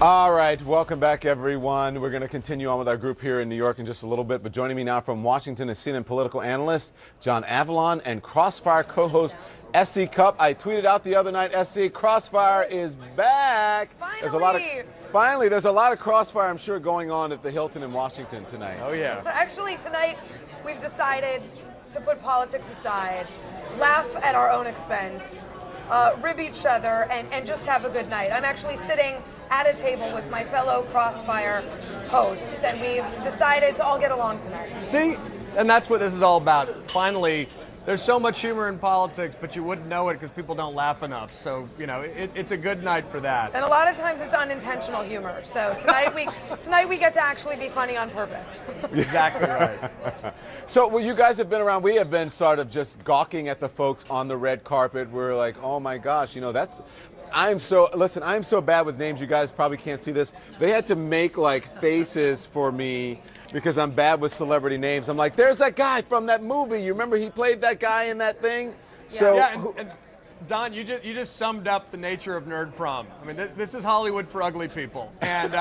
All right, welcome back, everyone. We're going to continue on with our group here in New York in just a little bit, but joining me now from Washington is CNN political analyst John Avlon and Crossfire co-host S.C. Cupp. I tweeted out the other night, S.C., Crossfire is back. Finally! There's a lot of Crossfire, I'm sure, going on at the Hilton in Washington tonight. Oh, yeah. But actually, tonight, we've decided to put politics aside, laugh at our own expense, rib each other, and just have a good night. I'm actually sitting at a table with my fellow Crossfire hosts, and we've decided to all get along tonight. See? And that's what this is all about. Finally, there's so much humor in politics, but you wouldn't know it because people don't laugh enough. So, it's a good night for that. And a lot of times it's unintentional humor. So tonight we get to actually be funny on purpose. Exactly right. So, you guys have been around. We have been sort of just gawking at the folks on the red carpet. We're like, oh my gosh, I'm so bad with names. You guys probably can't see this. They had to make faces for me because I'm bad with celebrity names. I'm like, there's that guy from that movie. You remember he played that guy in that thing? Yeah. So, and Don, you just summed up the nature of Nerd Prom. I mean, this is Hollywood for ugly people. And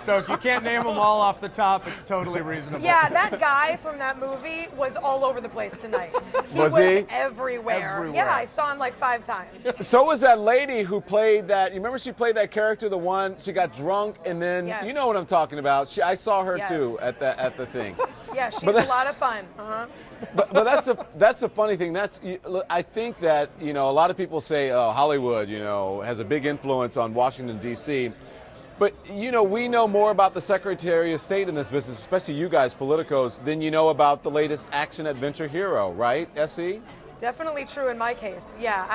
so if you can't name them all off the top, it's totally reasonable. Yeah, that guy from that movie was all over the place tonight. Was he? Everywhere. Yeah, I saw him 5 times. So was that lady who played that. You remember she played that character, the one, she got drunk and then, Yes. You know what I'm talking about. I saw her Yes. too at the thing. Yeah, she's a lot of fun. Uh-huh. But that's a funny thing. I think that a lot of people say Hollywood has a big influence on Washington D.C. But we know more about the Secretary of State in this business, especially you guys, politicos, than you know about the latest action adventure hero, right, S.E.? Definitely true in my case. Yeah,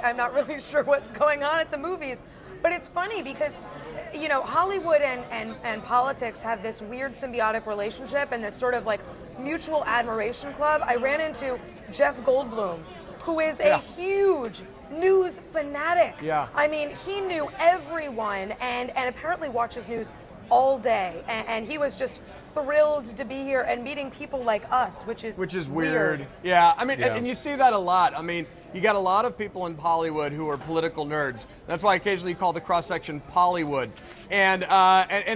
I'm not really sure what's going on at the movies, but it's funny because Hollywood and politics have this weird symbiotic relationship and this sort of mutual admiration club. I ran into Jeff Goldblum, who is a huge news fanatic. Yeah. I mean, he knew everyone and apparently watches news all day. And he was just thrilled to be here and meeting people like us, which is weird. Yeah, I mean, and you see that a lot. I mean, you got a lot of people in Hollywood who are political nerds. That's why occasionally you call the cross-section Pollywood. And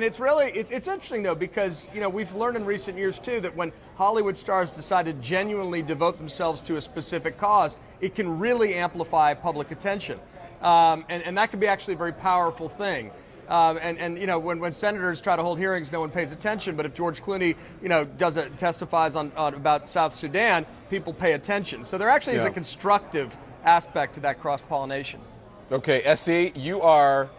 it's really, it's interesting though, because, we've learned in recent years too that when Hollywood stars decide to genuinely devote themselves to a specific cause, it can really amplify public attention. And that can be actually a very powerful thing. When senators try to hold hearings, no one pays attention. But if George Clooney, testifies on about South Sudan, people pay attention. So there actually is a constructive aspect to that cross-pollination. Okay, S.E., you are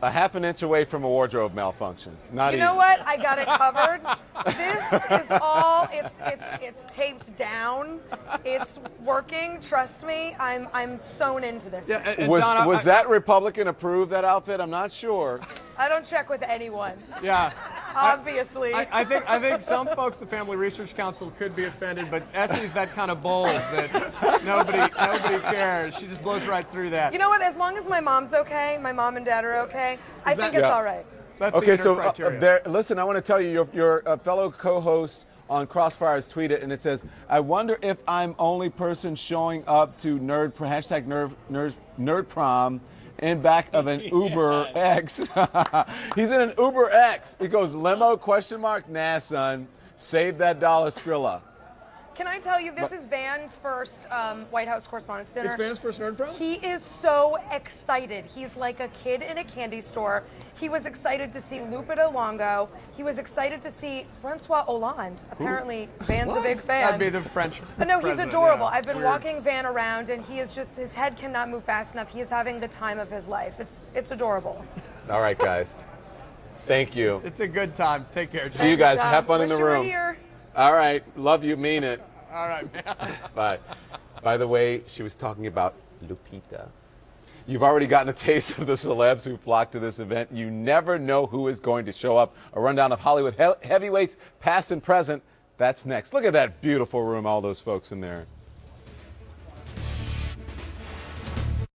a half an inch away from a wardrobe malfunction. Not even. You know what? I got it covered. This is all. It's taped down. It's working. Trust me. I'm sewn into this. Yeah, and was that Republican approved, that outfit? I'm not sure. I don't check with anyone. Yeah. Obviously. I think some folks, the Family Research Council, could be offended, but Essie's that kind of bold that nobody cares. She just blows right through that. You know what? As long as my mom's okay, my mom and dad are okay, I think it's all right. That's Okay, the so criteria. listen, I want to tell you, your fellow co-host on Crossfire has tweeted, and it says, I wonder if I'm only person showing up to nerd prom in back of an Uber X. He's in an Uber X. He goes, limo, ? Nah, son. Save that dollar, Skrilla. Can I tell you, this is Van's first White House Correspondents' dinner. It's Van's first Nerd Prom? He is so excited. He's like a kid in a candy store. He was excited to see Lupita Longo. He was excited to see Francois Hollande. Apparently, Van's a big fan. That'd be the French No, he's president, adorable. yeah. I've been Weird. walking Van around, and he is just, his head cannot move fast enough. He is having the time of his life. It's adorable. All right, guys. Thank you. It's a good time. Take care. See you guys. Thanks, Have fun in the wish you were room. here. All right. Love you. Mean it. All right, man. Bye. By the way, she was talking about Lupita. You've already gotten a taste of the celebs who flock to this event. You never know who is going to show up. A rundown of Hollywood heavyweights, past and present. That's next. Look at that beautiful room, all those folks in there.